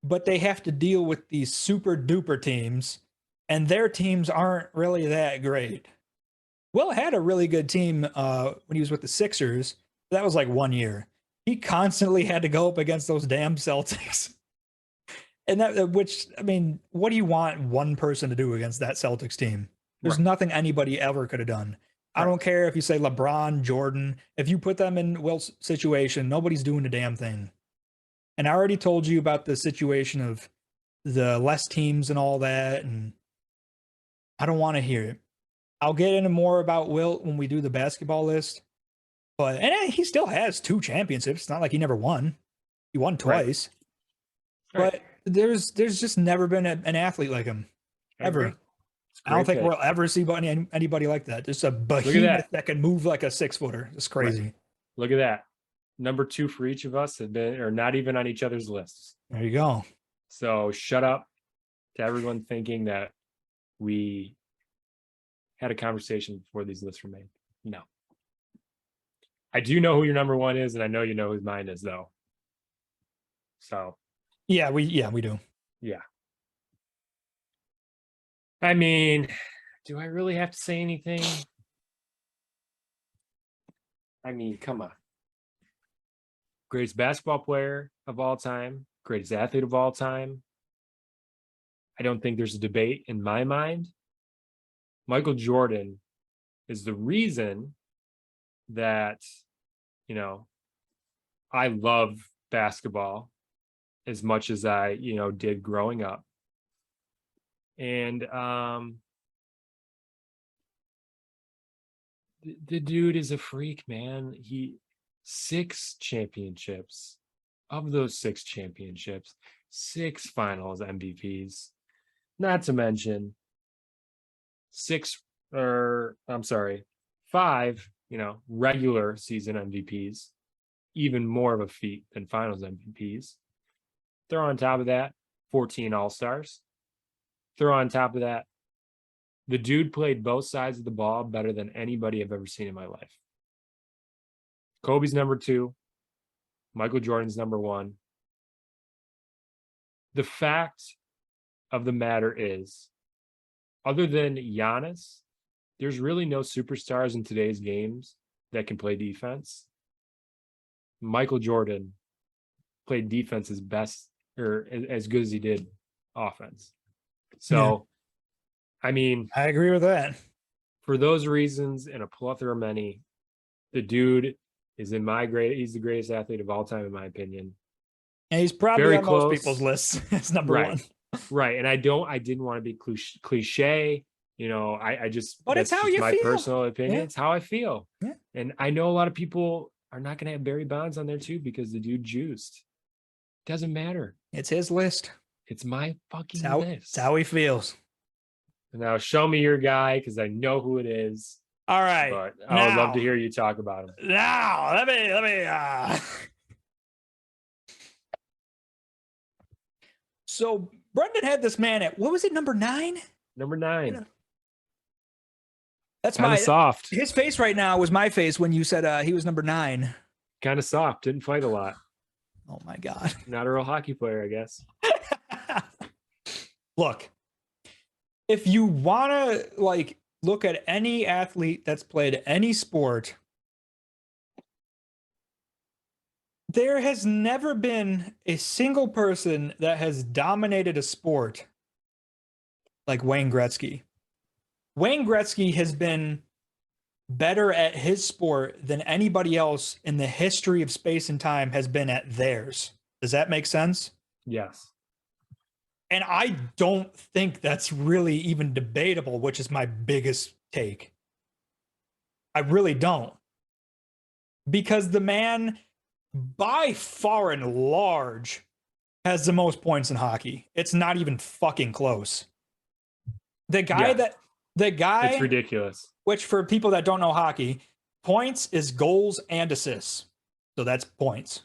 but they have to deal with these super duper teams, and their teams aren't really that great. Will had a really good team when he was with the Sixers. That was like 1 year. He constantly had to go up against those damn Celtics. And which, I mean, what do you want one person to do against that Celtics team? There's nothing anybody ever could have done. I don't care if you say LeBron, Jordan. If you put them in Wilt's situation, nobody's doing a damn thing. And I already told you about the situation of the less teams and all that, and I don't want to hear it. I'll get into more about Wilt when we do the basketball list. And he still has 2 championships. It's not like he never won. He won twice. Right. But there's just never been an athlete like him. Ever. I don't think we'll ever see anybody like that. Just a behemoth that can move like a 6-footer. It's crazy. Right. Look at that. Number 2 for each of us have been, or not even on each other's lists. There you go. So shut up to everyone thinking that we had a conversation before these lists were made. No. I do know who your number 1 is, and I know you know who mine is, though. So. Yeah, we do. Yeah. I mean, do I really have to say anything? I mean, come on. Greatest basketball player of all time, greatest athlete of all time. I don't think there's a debate in my mind. Michael Jordan is the reason that, I love basketball as much as I, did growing up. And the dude is a freak, man. 6 championships. Of those 6 championships, 6 finals MVPs. Not to mention 5, regular season MVPs. Even more of a feat than finals MVPs. Throw on top of that 14 All-Stars. Throw on top of that, the dude played both sides of the ball better than anybody I've ever seen in my life. Kobe's number 2. Michael Jordan's number 1. The fact of the matter is, other than Giannis, there's really no superstars in today's games that can play defense. Michael Jordan played defense as best, or as good as he did offense. So, I mean, I agree with that. For those reasons and a plethora of many, the dude is he's the greatest athlete of all time, in my opinion. And he's probably very on close. Most people's lists. It's number 1. Right. And I didn't want to be cliche. But it's how you my feel. Personal opinion. Yeah. It's how I feel. Yeah. And I know a lot of people are not going to have Barry Bonds on there too, because the dude juiced. Doesn't matter. It's his list. It's my fucking list. It's how he feels. Now show me your guy because I know who it is, All right. but I would love to hear you talk about him. Now, let me So Brendan had this man at, what was it, number 9? Number 9. That's Kind of soft. His face right now was my face when you said he was number 9. Kind of soft. Didn't fight a lot. Oh my God. Not a real hockey player, I guess. Look, if you want to like look at any athlete that's played any sport, there has never been a single person that has dominated a sport like Wayne Gretzky. Wayne Gretzky has been better at his sport than anybody else in the history of space and time has been at theirs. Does that make sense? Yes. And I don't think that's really even debatable, which is my biggest take. I really don't. Because the man, by far and large, has the most points in hockey. It's not even fucking close. The guy It's ridiculous. Which for people that don't know hockey, points is goals and assists. So that's points.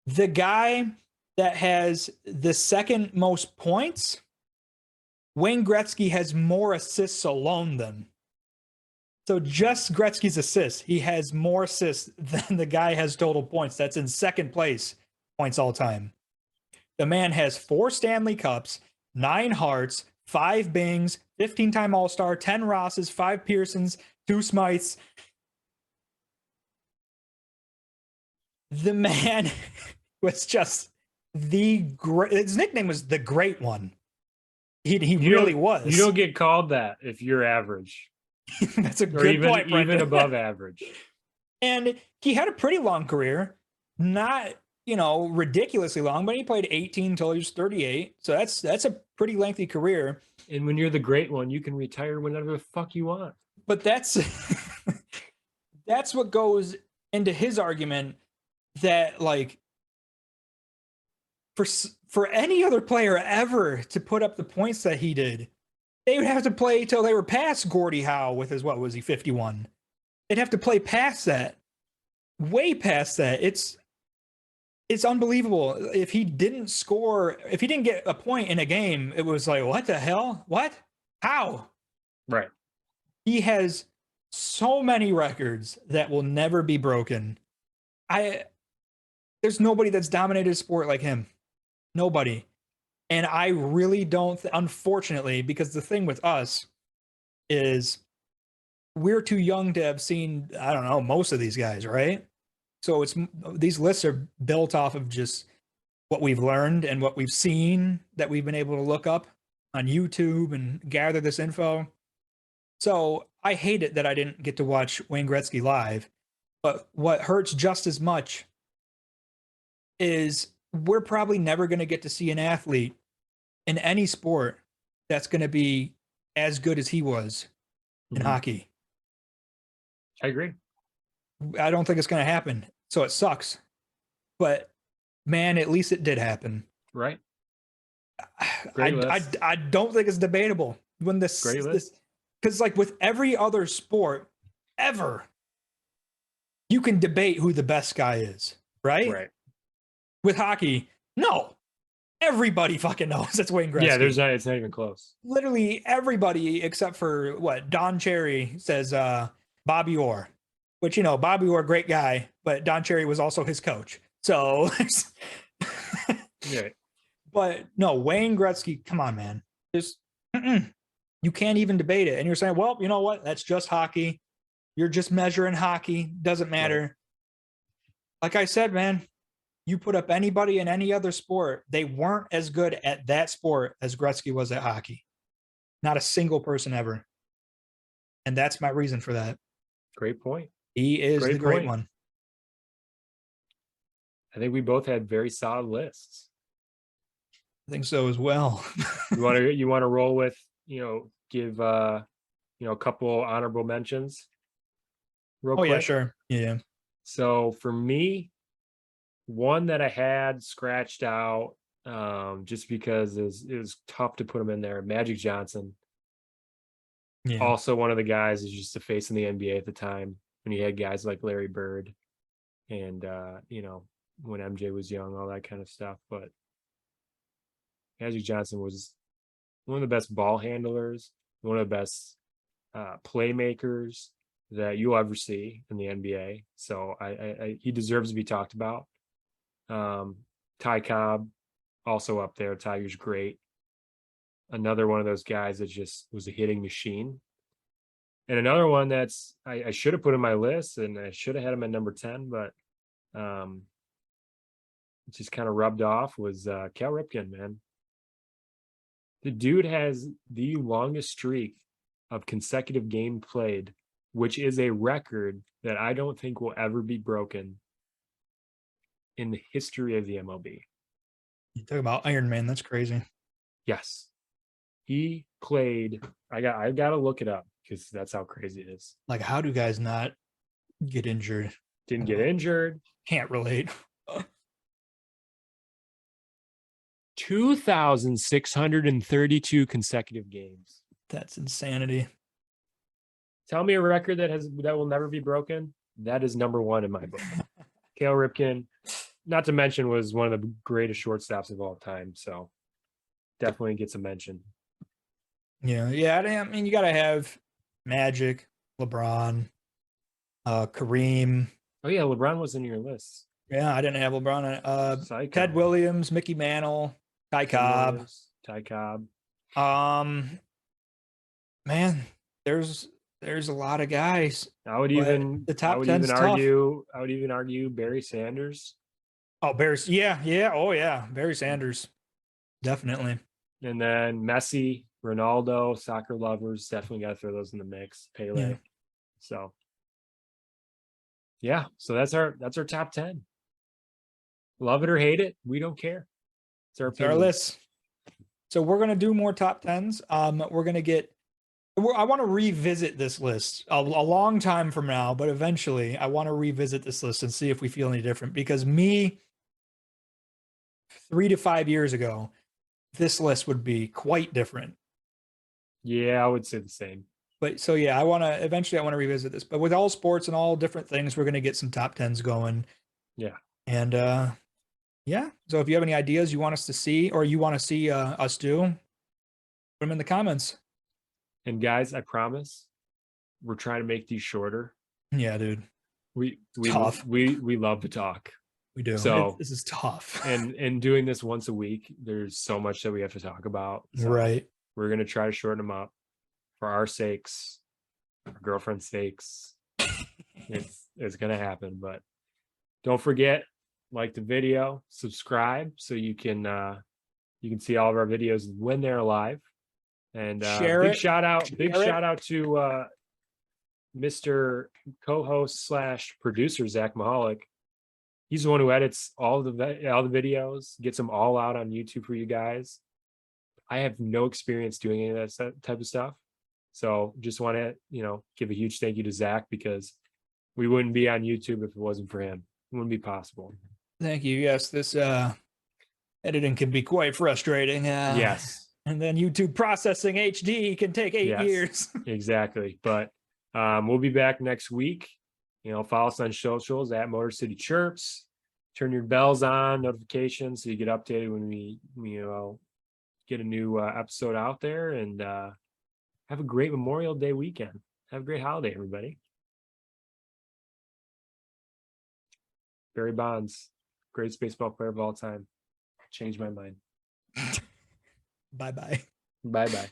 The guy that has the second most points, Wayne Gretzky has more assists alone than. So just Gretzky's assists, he has more assists than the guy has total points. That's in second place points all time. The man has 4 Stanley Cups, 9 Hearts, 5 Bings, 15-time All-Star, 10 Rosses, 5 Pearsons, 2 Smythes. The man was just the great. His nickname was the Great One. He really was. You don't get called that if you're average. That's a good point, Brendan. Even above average. And he had a pretty long career. Not, ridiculously long, but he played 18 until he was 38. So that's a pretty lengthy career. And when you're the Great One, you can retire whenever the fuck you want. But that's what goes into his argument that, like, for any other player ever to put up the points that he did, they would have to play till they were past Gordie Howe with his, what was he, 51? They'd have to play past that, way past that. It's unbelievable. If he didn't score, if he didn't get a point in a game, it was like, what the hell? What? How? Right. He has so many records that will never be broken. There's nobody that's dominated a sport like him. Nobody. And I really don't, unfortunately, because the thing with us is we're too young to have seen, I don't know, most of these guys, right? So these lists are built off of just what we've learned and what we've seen that we've been able to look up on YouTube and gather this info. So I hate it that I didn't get to watch Wayne Gretzky live. But what hurts just as much is we're probably never going to get to see an athlete in any sport that's going to be as good as he was in hockey. I agree. I don't think it's going to happen. So it sucks. But man, at least it did happen. Right. I don't think it's debatable when this, because like with every other sport ever, you can debate who the best guy is, right? Right. With hockey, no. Everybody fucking knows it's Wayne Gretzky. Yeah, it's not even close. Literally everybody except for Don Cherry says Bobby Orr, which, Bobby Orr, great guy, but Don Cherry was also his coach. So, yeah. But no, Wayne Gretzky, come on, man. Just, you can't even debate it. And you're saying, well, you know what? That's just hockey. You're just measuring hockey. Doesn't matter. Right. Like I said, man, you put up anybody in any other sport, they weren't as good at that sport as Gretzky was at hockey. Not a single person ever. And that's my reason for that. Great point. He is the great one. I think we both had very solid lists. I think so as well. you want to roll with, give a couple honorable mentions real quick? Yeah, sure. Yeah. So for me, one that I had scratched out just because it was tough to put him in there, Magic Johnson. Yeah. Also, one of the guys is just the face in the NBA at the time when you had guys like Larry Bird and when MJ was young, all that kind of stuff. But Magic Johnson was one of the best ball handlers, one of the best playmakers that you'll ever see in the NBA. So he deserves to be talked about. Ty Cobb also up there. Tiger's great. Another one of those guys that just was a hitting machine. And another one that's I should have put in my list, and I should have had him at number 10, but it just kind of rubbed off, was Cal Ripken, man. The dude has the longest streak of consecutive game played, which is a record that I don't think will ever be broken in the history of the MLB. You talk about Iron Man. That's crazy. Yes. He played, I got to look it up because that's how crazy it is. Like, how do guys not get injured? Didn't get injured. Can't relate. 2,632 consecutive games. That's insanity. Tell me a record that will never be broken. That is number one in my book. Cal Ripken, not to mention, was one of the greatest shortstops of all time. So definitely gets a mention. Yeah. I mean, you got to have Magic, LeBron, Kareem. Oh yeah, LeBron was in your list. Yeah, I didn't have LeBron. Psycho. Ted Williams, Mickey Mantle, Ty Cobb. Ty Cobb. Man, there's a lot of guys. I would even argue Barry Sanders. Oh, Barry. Yeah. Oh, yeah. Barry Sanders. Definitely. And then Messi, Ronaldo, soccer lovers, definitely got to throw those in the mix. Pele. Yeah. So yeah, so that's our top 10. Love it or hate it, we don't care. It's our list. So we're gonna do more top 10s. We're gonna I want to revisit this list a long time from now, but eventually I want to revisit this list and see if we feel any different. Because 3 to 5 years ago, this list would be quite different. Yeah, I would say the same. But so yeah, I want to revisit this. But with all sports and all different things, we're gonna get some top 10s going. Yeah. And yeah. So if you have any ideas you want us to see, or you want to see us do, put them in the comments. And guys, I promise we're trying to make these shorter. Yeah, dude. We tough. We love to talk. We do. So this is tough. and doing this once a week, there's so much that we have to talk about. So right. We're gonna try to shorten them up for our sakes, our girlfriend's sakes. It's gonna happen, but don't forget, like the video, subscribe so you can see all of our videos when they're live. And share big it. shout out to Mr. co-host / producer Zach Mahalik. He's the one who edits all the videos, gets them all out on YouTube for you guys. I have no experience doing any of that type of stuff, so just want to give a huge thank you to Zach, because we wouldn't be on YouTube if it wasn't for him. It wouldn't be possible. Thank you. Yes, this editing can be quite frustrating. Yes. And then YouTube processing HD can take 8 years. Exactly. But we'll be back next week. Follow us on socials at Motor City Chirps. Turn your bells on, notifications, so you get updated when we get a new episode out there. And have a great Memorial Day weekend. Have a great holiday, everybody. Barry Bonds, greatest baseball player of all time. Changed my mind. Bye-bye. Bye-bye.